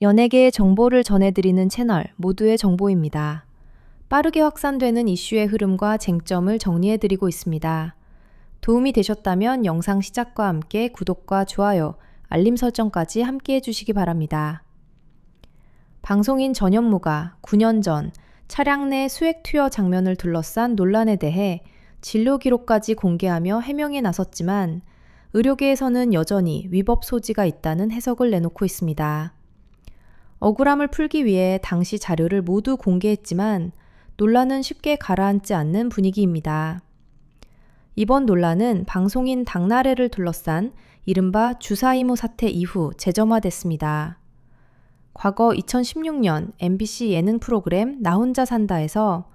연예계의 정보를 전해드리는 채널 모두의 정보입니다. 빠르게 확산되는 이슈의 흐름과 쟁점을 정리해드리고 있습니다. 도움이 되셨다면 영상 시작과 함께 구독과 좋아요, 알림 설정까지 함께 해주시기 바랍니다. 방송인 전현무가 9년 전 차량 내 수액 투여 장면을 둘러싼 논란에 대해 진료 기록까지 공개하며 해명에 나섰지만 의료계에서는 여전히 위법 소지가 있다는 해석을 내놓고 있습니다. 억울함을 풀기 위해 당시 자료를 모두 공개했지만 논란은 쉽게 가라앉지 않는 분위기입니다. 이번 논란은 방송인 당나래를 둘러싼 이른바 주사이모 사태 이후 재점화됐습니다. 과거 2016년 MBC 예능 프로그램 나 혼자 산다에서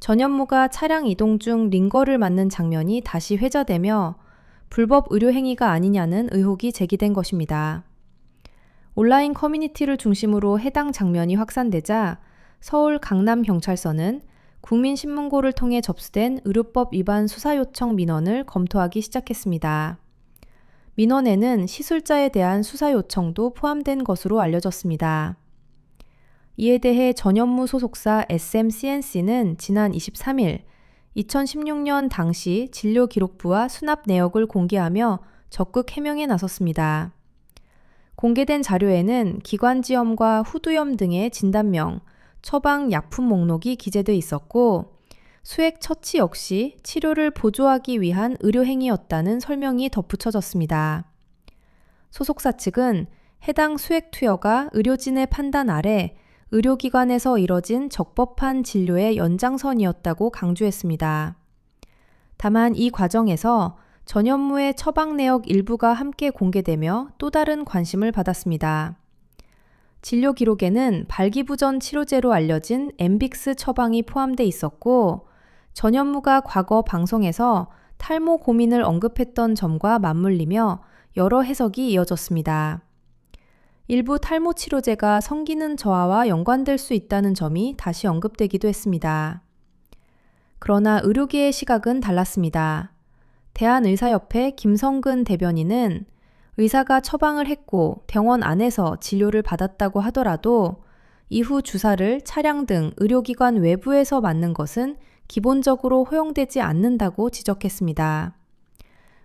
전현무가 차량 이동 중 링거를 맞는 장면이 다시 회자되며 불법 의료 행위가 아니냐는 의혹이 제기된 것입니다. 온라인 커뮤니티를 중심으로 해당 장면이 확산되자 서울 강남경찰서는 국민신문고를 통해 접수된 의료법 위반 수사 요청 민원을 검토하기 시작했습니다. 민원에는 시술자에 대한 수사 요청도 포함된 것으로 알려졌습니다. 이에 대해 전현무 소속사 SMCNC는 지난 23일 2016년 당시 진료기록부와 수납 내역을 공개하며 적극 해명에 나섰습니다. 공개된 자료에는 기관지염과 후두염 등의 진단명, 처방 약품 목록이 기재돼 있었고 수액 처치 역시 치료를 보조하기 위한 의료행위였다는 설명이 덧붙여졌습니다. 소속사 측은 해당 수액 투여가 의료진의 판단 아래 의료기관에서 이뤄진 적법한 진료의 연장선이었다고 강조했습니다. 다만 이 과정에서 전현무의 처방 내역 일부가 함께 공개되며 또 다른 관심을 받았습니다. 진료 기록에는 발기부전 치료제로 알려진 엠빅스 처방이 포함돼 있었고 전현무가 과거 방송에서 탈모 고민을 언급했던 점과 맞물리며 여러 해석이 이어졌습니다. 일부 탈모 치료제가 성기능 저하와 연관될 수 있다는 점이 다시 언급되기도 했습니다. 그러나 의료계의 시각은 달랐습니다. 대한의사협회 김성근 대변인은 의사가 처방을 했고 병원 안에서 진료를 받았다고 하더라도 이후 주사를 차량 등 의료기관 외부에서 맞는 것은 기본적으로 허용되지 않는다고 지적했습니다.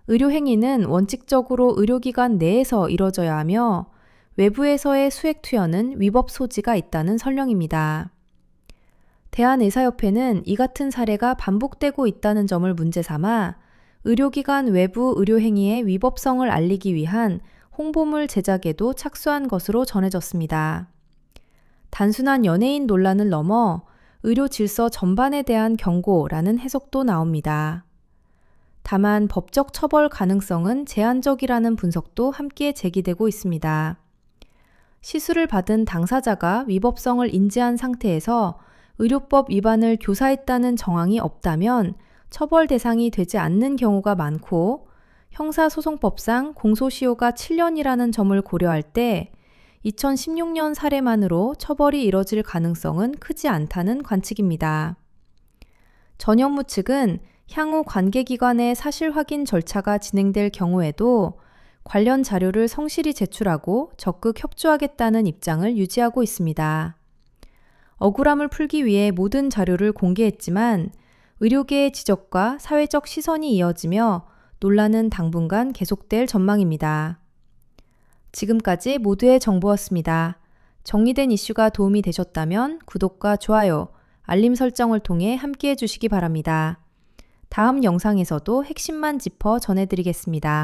의료행위는 원칙적으로 의료기관 내에서 이뤄져야 하며 외부에서의 수액 투여는 위법 소지가 있다는 설명입니다. 대한의사협회는 이 같은 사례가 반복되고 있다는 점을 문제 삼아 의료기관 외부 의료행위의 위법성을 알리기 위한 홍보물 제작에도 착수한 것으로 전해졌습니다. 단순한 연예인 논란을 넘어 의료 질서 전반에 대한 경고라는 해석도 나옵니다. 다만 법적 처벌 가능성은 제한적이라는 분석도 함께 제기되고 있습니다. 시술을 받은 당사자가 위법성을 인지한 상태에서 의료법 위반을 교사했다는 정황이 없다면 처벌 대상이 되지 않는 경우가 많고 형사소송법상 공소시효가 7년이라는 점을 고려할 때 2016년 사례만으로 처벌이 이뤄질 가능성은 크지 않다는 관측입니다. 전현무 측은 향후 관계기관의 사실 확인 절차가 진행될 경우에도 관련 자료를 성실히 제출하고 적극 협조하겠다는 입장을 유지하고 있습니다. 억울함을 풀기 위해 모든 자료를 공개했지만 의료계의 지적과 사회적 시선이 이어지며 논란은 당분간 계속될 전망입니다. 지금까지 모두의 정보였습니다. 정리된 이슈가 도움이 되셨다면 구독과 좋아요, 알림 설정을 통해 함께해 주시기 바랍니다. 다음 영상에서도 핵심만 짚어 전해드리겠습니다.